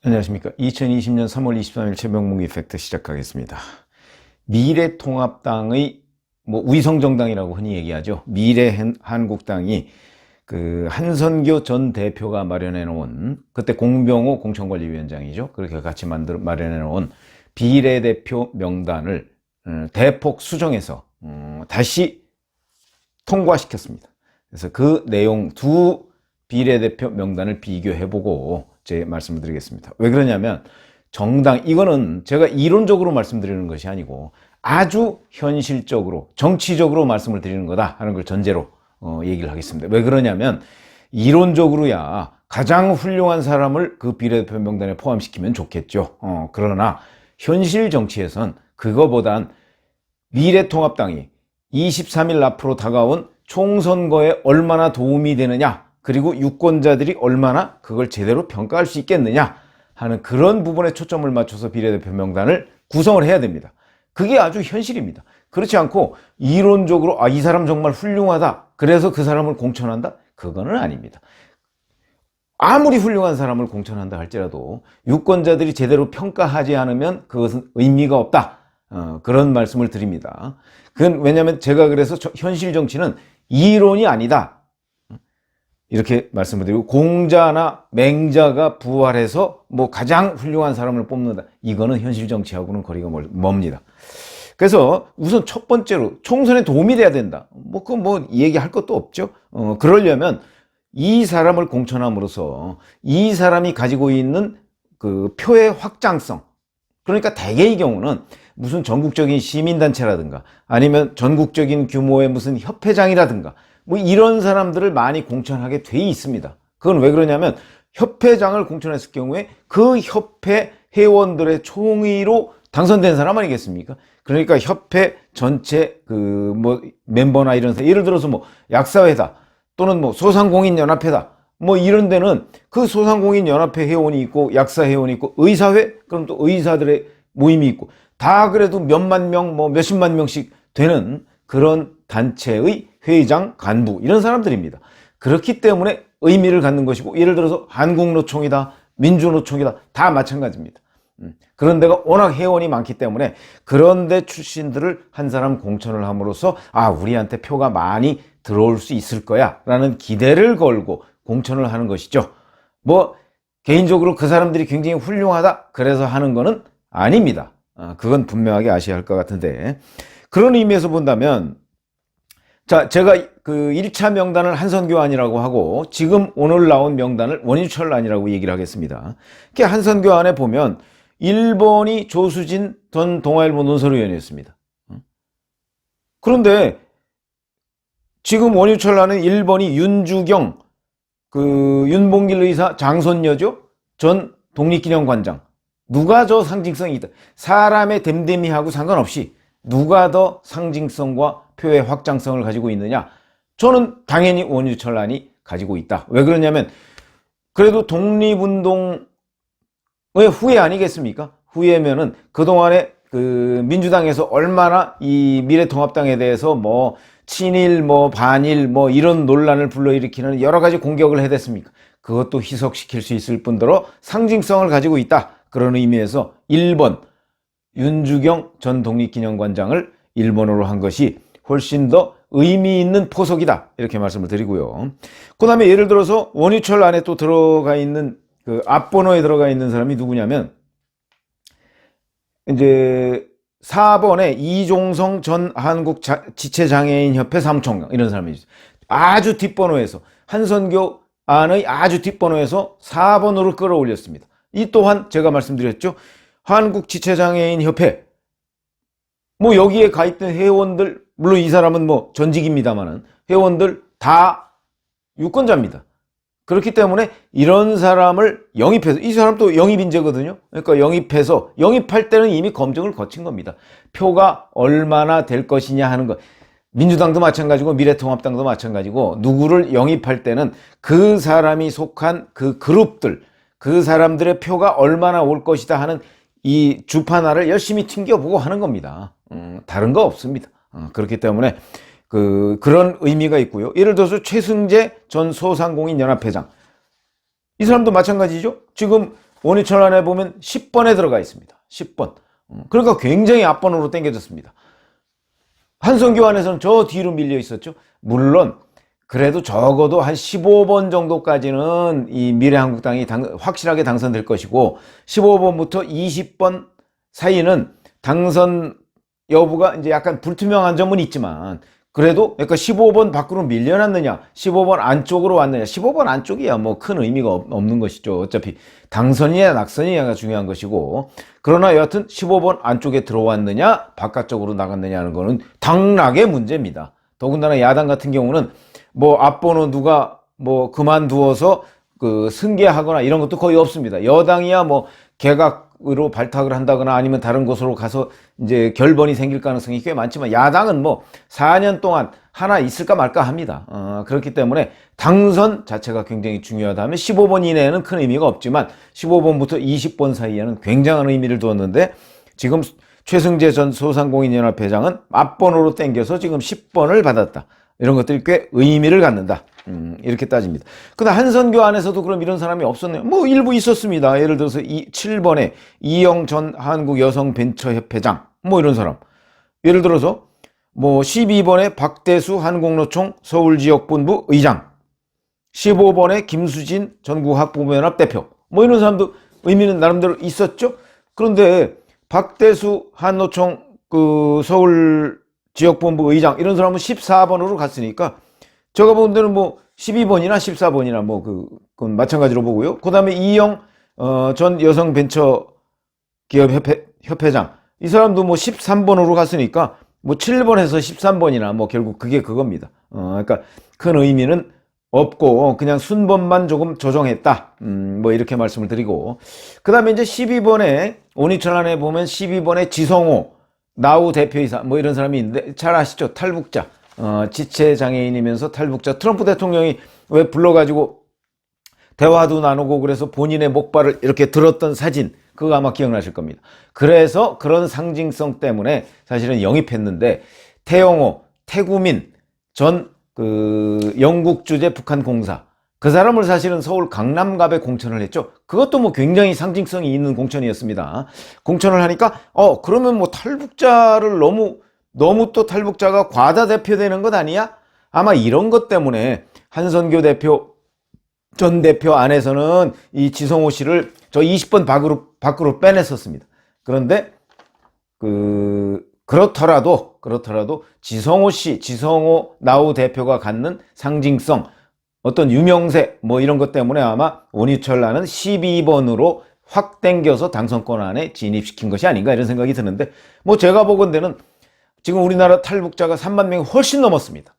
안녕하십니까. 2020년 3월 23일 최병목 이펙트 시작하겠습니다. 미래통합당의 위성정당이라고 흔히 얘기하죠. 미래한국당이 한선교 전 대표가 마련해 놓은, 그때 공병호 공천관리위원장이죠. 그렇게 같이 마련해 놓은 비례대표 명단을 대폭 수정해서 다시 통과시켰습니다. 그래서 그 내용 두 비례대표 명단을 비교해보고 제 말씀을 드리겠습니다. 왜 그러냐면 이거는 제가 이론적으로 말씀드리는 것이 아니고 아주 현실적으로 정치적으로 말씀을 드리는 거다 하는 걸 전제로 얘기를 하겠습니다. 왜 그러냐면 이론적으로야 가장 훌륭한 사람을 그 비례대표 명단에 포함시키면 좋겠죠. 그러나 현실 정치에선 그거보단 미래통합당이 23일 앞으로 다가온 총선거에 얼마나 도움이 되느냐, 그리고 유권자들이 얼마나 그걸 제대로 평가할 수 있겠느냐 하는 그런 부분에 초점을 맞춰서 비례대표 명단을 구성을 해야 됩니다. 그게 아주 현실입니다. 그렇지 않고 이론적으로 이 사람 정말 훌륭하다, 그래서 그 사람을 공천한다? 그거는 아닙니다. 아무리 훌륭한 사람을 공천한다 할지라도 유권자들이 제대로 평가하지 않으면 그것은 의미가 없다. 그런 말씀을 드립니다. 그건 왜냐하면 제가 그래서 현실 정치는 이론이 아니다, 이렇게 말씀을 드리고, 공자나 맹자가 부활해서 가장 훌륭한 사람을 뽑는다, 이거는 현실 정치하고는 거리가 멉니다. 그래서 우선 첫 번째로 총선에 도움이 돼야 된다. 그건 얘기할 것도 없죠. 그러려면 이 사람을 공천함으로써 이 사람이 가지고 있는 그 표의 확장성, 그러니까 대개의 경우는 무슨 전국적인 시민단체라든가 아니면 전국적인 규모의 무슨 협회장이라든가 이런 사람들을 많이 공천하게 돼 있습니다. 그건 왜 그러냐면 협회장을 공천했을 경우에 그 협회 회원들의 총의로 당선된 사람 아니겠습니까? 그러니까 협회 전체 멤버나 이런 사람, 예를 들어서 약사회다 또는 소상공인연합회다 이런 데는 그 소상공인연합회 회원이 있고 약사 회원이 있고 의사회, 그럼 또 의사들의 모임이 있고 다 그래도 몇만 명 몇십만 명씩 되는 그런 단체의 회장, 간부, 이런 사람들입니다. 그렇기 때문에 의미를 갖는 것이고, 예를 들어서 한국노총이다, 민주노총이다, 다 마찬가지입니다. 그런 데가 워낙 회원이 많기 때문에 그런 데 출신들을 한 사람 공천을 함으로써 우리한테 표가 많이 들어올 수 있을 거야 라는 기대를 걸고 공천을 하는 것이죠. 개인적으로 그 사람들이 굉장히 훌륭하다 그래서 하는 거는 아닙니다. 그건 분명하게 아셔야 할 것 같은데, 그런 의미에서 본다면, 자, 제가 그 1차 명단을 한선교안이라고 하고 지금 오늘 나온 명단을 원유철안이라고 얘기를 하겠습니다. 한선교안에 보면 1번이 조수진 전 동아일보 논설위원이었습니다. 그런데 지금 원유철안은 1번이 윤주경, 윤봉길 의사 장손녀죠? 전 독립기념관장. 누가 더 상징성이 있다? 사람의 됨됨이하고 상관없이 누가 더 상징성과 표의 확장성을 가지고 있느냐? 저는 당연히 원유철안이 가지고 있다. 왜 그러냐면 그래도 독립운동의 후예 아니겠습니까? 후예면은 그동안에 민주당에서 얼마나 이 미래통합당에 대해서 친일 반일 이런 논란을 불러일으키는 여러 가지 공격을 해댔습니까? 그것도 희석시킬 수 있을 뿐더러 상징성을 가지고 있다. 그런 의미에서 1번 윤주경 전 독립기념관장을 1번으로 한 것이 훨씬 더 의미 있는 포석이다, 이렇게 말씀을 드리고요. 그 다음에 예를 들어서 원유철 안에 또 들어가 있는 앞번호에 들어가 있는 사람이 누구냐면 이제 4번에 이종성 전 한국지체장애인협회 사무총장, 이런 사람이 있어요. 아주 뒷번호에서, 한선교 안의 아주 뒷번호에서 4번으로 끌어올렸습니다. 이 또한 제가 말씀드렸죠. 한국지체장애인협회, 여기에 가입된 회원들, 물론 이 사람은 전직입니다만은 회원들 다 유권자입니다. 그렇기 때문에 이런 사람을 영입해서, 이 사람도 영입인재거든요. 그러니까 영입할 때는 이미 검증을 거친 겁니다. 표가 얼마나 될 것이냐 하는 것. 민주당도 마찬가지고 미래통합당도 마찬가지고, 누구를 영입할 때는 그 사람이 속한 그 그룹들, 그 사람들의 표가 얼마나 올 것이다 하는 이 주판화를 열심히 튕겨보고 하는 겁니다. 다른 거 없습니다. 그렇기 때문에 그런 의미가 있고요. 예를 들어서 최승재 전 소상공인연합회장, 이 사람도 마찬가지죠. 지금 원유철안에 보면 10번에 들어가 있습니다. 10번. 그러니까 굉장히 앞번호로 땡겨졌습니다. 한선교 안에서는 저 뒤로 밀려 있었죠. 물론 그래도 적어도 한 15번 정도까지는 이 미래한국당이 확실하게 당선될 것이고 15번부터 20번 사이는 당선 여부가 이제 약간 불투명한 점은 있지만 그래도 그러니까 15번 밖으로 밀려났느냐 15번 안쪽으로 왔느냐 15번 안쪽이야 뭐 큰 의미가 없는 것이죠. 어차피 당선이냐 낙선이냐가 중요한 것이고 그러나 여하튼 15번 안쪽에 들어왔느냐 바깥쪽으로 나갔느냐 하는 거는 당락의 문제입니다. 더군다나 야당 같은 경우는 뭐 앞번호 누가 뭐 그만두어서 그 승계하거나 이런 것도 거의 없습니다. 여당이야 뭐 개각으로 발탁을 한다거나 아니면 다른 곳으로 가서 이제 결번이 생길 가능성이 꽤 많지만 야당은 뭐 4년 동안 하나 있을까 말까 합니다. 그렇기 때문에 당선 자체가 굉장히 중요하다면 15번 이내에는 큰 의미가 없지만 15번부터 20번 사이에는 굉장한 의미를 두었는데 지금 최승재 전 소상공인연합회장은 앞번호로 땡겨서 지금 10번을 받았다. 이런 것들이 꽤 의미를 갖는다. 이렇게 따집니다. 근데 한선교 안에서도 그럼 이런 사람이 없었네요. 뭐 일부 있었습니다. 예를 들어서 7번에 이영 전 한국여성벤처협회장 뭐 이런 사람. 예를 들어서 뭐 12번에 박대수 한국노총 서울지역본부 의장, 15번에 김수진 전국학부모연합 대표 뭐 이런 사람도 의미는 나름대로 있었죠. 그런데 박대수 한노총 그 서울 지역본부 의장 이런 사람은 14번으로 갔으니까 제가 본 데는 뭐 12번이나 14번이나 뭐 그건 마찬가지로 보고요. 그 다음에 이영 전 여성벤처기업 협회장 이 사람도 뭐 13번으로 갔으니까 뭐 7번에서 13번이나 뭐 결국 그게 그겁니다. 그러니까 큰 의미는 없고 그냥 순번만 조금 조정했다. 뭐 이렇게 말씀을 드리고 그 다음에 이제 12번에 원유철안에 보면 12번에 지성호 나우 대표이사 뭐 이런 사람이 있는데 잘 아시죠? 탈북자 지체장애인이면서 탈북자 트럼프 대통령이 왜 불러가지고 대화도 나누고 그래서 본인의 목발을 이렇게 들었던 사진 그거 아마 기억나실 겁니다. 그래서 그런 상징성 때문에 사실은 영입했는데 태영호 태구민 전 그 영국 주재 북한 공사 그 사람을 사실은 서울 강남갑에 공천을 했죠. 그것도 뭐 굉장히 상징성이 있는 공천이었습니다. 공천을 하니까 그러면 뭐 탈북자를 너무 또 탈북자가 과다 대표되는 것 아니야? 아마 이런 것 때문에 한선교 대표 전 대표 안에서는 이 지성호 씨를 저 20번 밖으로 빼냈었습니다. 그런데 그렇더라도 지성호 씨, 지성호 나우 대표가 갖는 상징성 어떤 유명세 뭐 이런 것 때문에 아마 원유철안은 12번으로 확 땡겨서 당선권 안에 진입시킨 것이 아닌가 이런 생각이 드는데 뭐 제가 보건대는 지금 우리나라 탈북자가 3만 명이 훨씬 넘었습니다.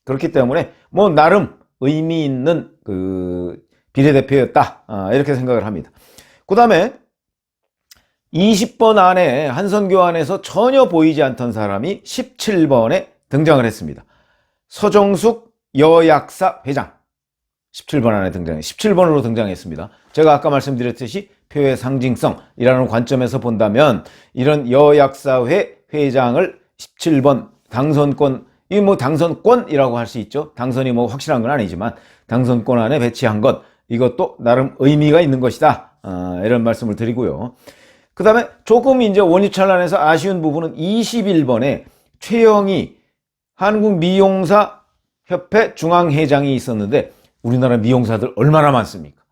그렇기 때문에 뭐 나름 의미 있는 그 비례대표였다 이렇게 생각을 합니다. 그 다음에 20번 안에 한선교 안에서 전혀 보이지 않던 사람이 17번에 등장을 했습니다. 서정숙 여약사 회장 17번 안에 17번으로 등장했습니다. 제가 아까 말씀드렸듯이 표의 상징성이라는 관점에서 본다면 이런 여약사회 회장을 17번 당선권 이 뭐 당선권이라고 할 수 있죠. 당선이 뭐 확실한 건 아니지만 당선권 안에 배치한 것 이것도 나름 의미가 있는 것이다. 이런 말씀을 드리고요. 그 다음에 조금 이제 원유철안에서 아쉬운 부분은 21번에 최영희 한국미용사협회 중앙회장이 있었는데 우리나라 미용사들 얼마나 많습니까?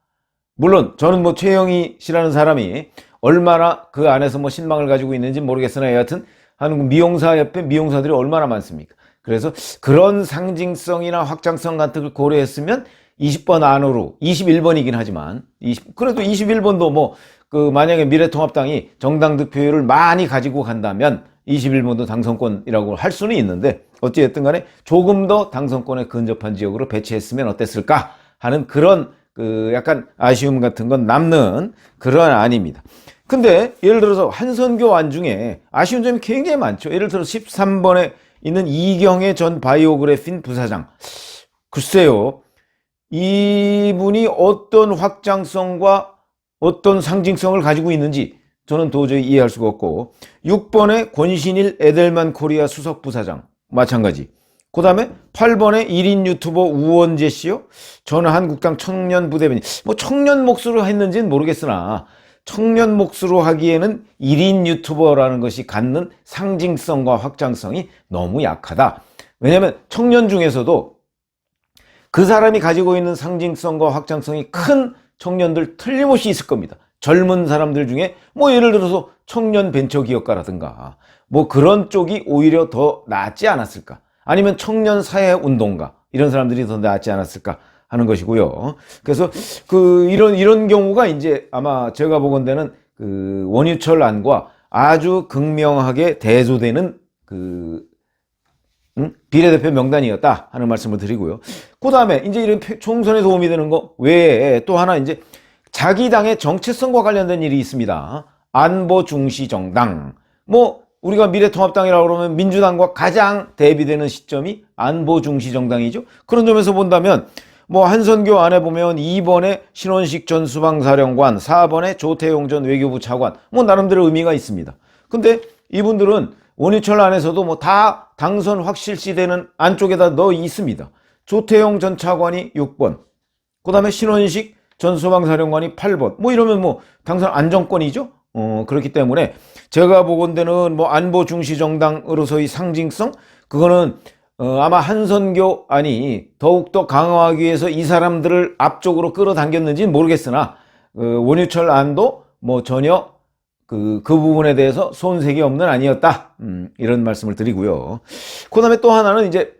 물론 저는 뭐 최영희 씨라는 사람이 얼마나 그 안에서 뭐 신망을 가지고 있는지 모르겠으나 여하튼 한국미용사협회 미용사들이 얼마나 많습니까? 그래서 그런 상징성이나 확장성 같은 걸 고려했으면 20번 안으로 21번이긴 하지만 그래도 21번도 뭐 만약에 미래통합당이 정당 득표율을 많이 가지고 간다면 21번도 당선권이라고 할 수는 있는데 어찌됐든 간에 조금 더 당선권에 근접한 지역으로 배치했으면 어땠을까 하는 그런 약간 아쉬움 같은 건 남는 그런 안입니다. 근데 예를 들어서 한선교 안 중에 아쉬운 점이 굉장히 많죠. 예를 들어서 13번에 있는 이경혜 전 바이오그래핀 부사장. 글쎄요. 이분이 어떤 확장성과 어떤 상징성을 가지고 있는지 저는 도저히 이해할 수가 없고 6번에 권신일 에델만 코리아 수석부사장 마찬가지 그 다음에 8번에 1인 유튜버 우원재 씨요. 저는 한국당 청년 부대변인. 뭐 청년 몫으로 했는지는 모르겠으나 청년 몫으로 하기에는 1인 유튜버라는 것이 갖는 상징성과 확장성이 너무 약하다. 왜냐하면 청년 중에서도 그 사람이 가지고 있는 상징성과 확장성이 큰 청년들 틀림없이 있을 겁니다. 젊은 사람들 중에 뭐 예를 들어서 청년 벤처기업가라든가 뭐 그런 쪽이 오히려 더 낫지 않았을까? 아니면 청년 사회운동가 이런 사람들이 더 낫지 않았을까 하는 것이고요. 그래서 이런 경우가 이제 아마 제가 보건대는 원유철 안과 아주 극명하게 대조되는 비례대표 명단이었다 하는 말씀을 드리고요. 그 다음에 이제 이런 총선에 도움이 되는 거 외에 또 하나 이제 자기 당의 정체성과 관련된 일이 있습니다. 안보 중시 정당. 뭐 우리가 미래통합당이라고 그러면 민주당과 가장 대비되는 시점이 안보 중시 정당이죠. 그런 점에서 본다면 뭐 한선교 안에 보면 2번에 신원식 전 수방사령관, 4번에 조태용 전 외교부 차관, 뭐 나름대로 의미가 있습니다. 근데 이분들은 원유철 안에서도 뭐 다 당선 확실시되는 안쪽에다 넣어 있습니다. 조태용 전 차관이 6번, 그 다음에 신원식 전 수방사령관이 8번, 뭐 이러면 뭐 당선 안정권이죠. 그렇기 때문에 제가 보건대는 뭐 안보 중시 정당으로서의 상징성, 그거는 아마 한선교 안이 더욱더 강화하기 위해서 이 사람들을 앞쪽으로 끌어당겼는지는 모르겠으나 원유철 안도 뭐 전혀 그 부분에 대해서 손색이 없는 안이었다. 이런 말씀을 드리고요. 그 다음에 또 하나는 이제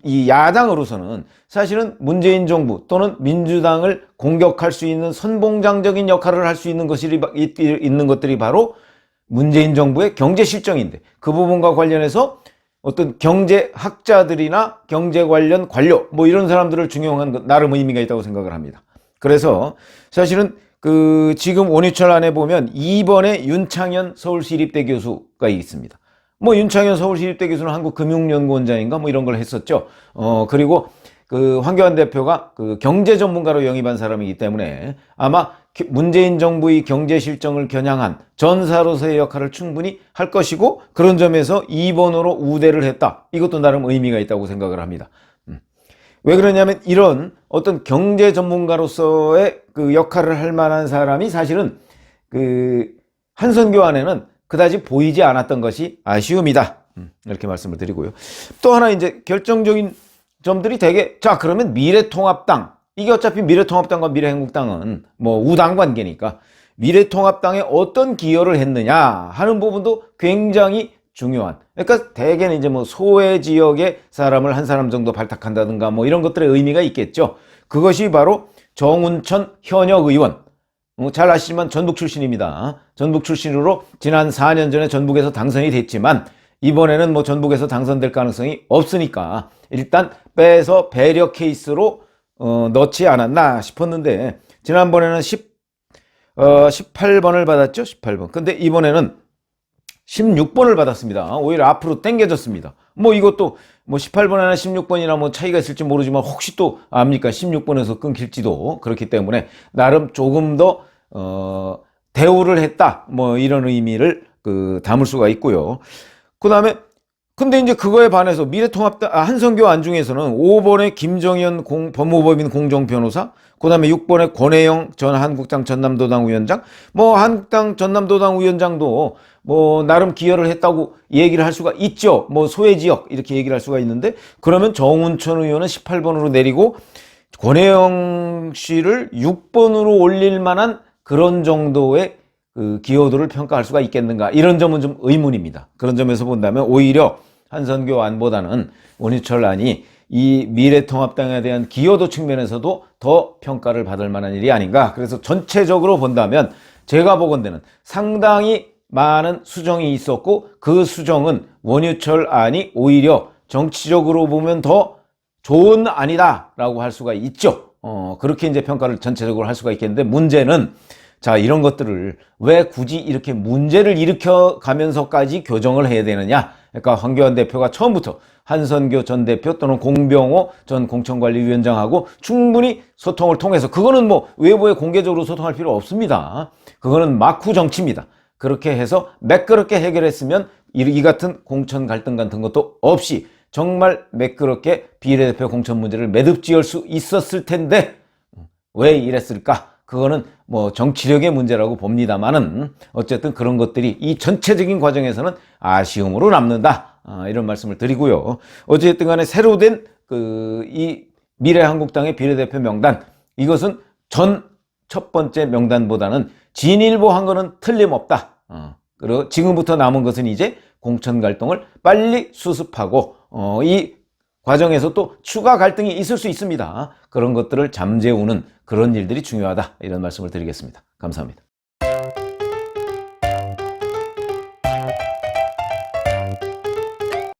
이 야당으로서는 사실은 문재인 정부 또는 민주당을 공격할 수 있는 선봉장적인 역할을 할 수 있는 것들이 바로 문재인 정부의 경제 실정인데 그 부분과 관련해서 어떤 경제학자들이나 경제 관련 관료 뭐 이런 사람들을 중용한 것 나름 의미가 있다고 생각을 합니다. 그래서 사실은 지금 원유철 안에 보면 2번에 윤창현 서울시립대 교수가 있습니다. 뭐 윤창현 서울시립대 교수는 한국금융연구원장인가 뭐 이런 걸 했었죠. 그리고 황교안 대표가 경제 전문가로 영입한 사람이기 때문에 아마 문재인 정부의 경제 실정을 겨냥한 전사로서의 역할을 충분히 할 것이고 그런 점에서 2번으로 우대를 했다. 이것도 나름 의미가 있다고 생각을 합니다. 왜 그러냐면 이런 어떤 경제 전문가로서의 역할을 할 만한 사람이 사실은 한선교 안에는 그다지 보이지 않았던 것이 아쉬움이다. 이렇게 말씀을 드리고요. 또 하나 이제 결정적인 점들이 되게 자 그러면 미래통합당 이게 어차피 미래통합당과 미래한국당은 뭐 우당 관계니까 미래통합당에 어떤 기여를 했느냐 하는 부분도 굉장히 중요한. 그러니까 대개는 이제 뭐 소외 지역의 사람을 한 사람 정도 발탁한다든가 뭐 이런 것들의 의미가 있겠죠. 그것이 바로 정운천 현역 의원. 잘 아시지만 전북 출신입니다. 전북 출신으로 지난 4년 전에 전북에서 당선이 됐지만 이번에는 뭐 전북에서 당선될 가능성이 없으니까 일단 빼서 배려 케이스로 넣지 않았나 싶었는데 지난번에는 18번을 받았죠. 18번. 근데 이번에는 16번을 받았습니다. 오히려 앞으로 당겨졌습니다. 뭐 이것도 뭐 18번이나 16번이나 뭐 차이가 있을지 모르지만 혹시 또 압니까? 16번에서 끊길지도. 그렇기 때문에 나름 조금 더 대우를 했다. 뭐 이런 의미를 담을 수가 있고요. 그다음에 근데 이제 그거에 반해서 미래통합당 한선교 안중에서는 5번에 김정현 법무법인 공정변호사, 그다음에 6번에 권혜영 전 한국당 전남도당 위원장, 뭐 한국당 전남도당 위원장도 뭐 나름 기여를 했다고 얘기를 할 수가 있죠. 뭐 소외지역 이렇게 얘기를 할 수가 있는데 그러면 정운천 의원은 18번으로 내리고 권혜영 씨를 6번으로 올릴 만한 그런 정도의 기여도를 평가할 수가 있겠는가 이런 점은 좀 의문입니다. 그런 점에서 본다면 오히려 한선교 안보다는 원유철 안이 이 미래통합당에 대한 기여도 측면에서도 더 평가를 받을 만한 일이 아닌가. 그래서 전체적으로 본다면 제가 보건대는 상당히 많은 수정이 있었고 그 수정은 원유철 안이 오히려 정치적으로 보면 더 좋은 안이다 라고 할 수가 있죠. 그렇게 이제 평가를 전체적으로 할 수가 있겠는데 문제는 자 이런 것들을 왜 굳이 이렇게 문제를 일으켜 가면서까지 교정을 해야 되느냐. 그러니까 황교안 대표가 처음부터 한선교 전 대표 또는 공병호 전 공천관리위원장하고 충분히 소통을 통해서 그거는 뭐 외부에 공개적으로 소통할 필요 없습니다. 그거는 막후 정치입니다. 그렇게 해서 매끄럽게 해결했으면 이 같은 공천 갈등 같은 것도 없이 정말 매끄럽게 비례대표 공천 문제를 매듭지을 수 있었을 텐데 왜 이랬을까? 그거는 뭐 정치력의 문제라고 봅니다만은 어쨌든 그런 것들이 이 전체적인 과정에서는 아쉬움으로 남는다. 이런 말씀을 드리고요. 어쨌든 간에 새로 된 이 미래한국당의 비례대표 명단, 이것은 전 첫 번째 명단보다는 진일보한 거는 틀림없다. 그리고 지금부터 남은 것은 이제 공천 갈등을 빨리 수습하고 이 과정에서 또 추가 갈등이 있을 수 있습니다. 그런 것들을 잠재우는 그런 일들이 중요하다. 이런 말씀을 드리겠습니다. 감사합니다.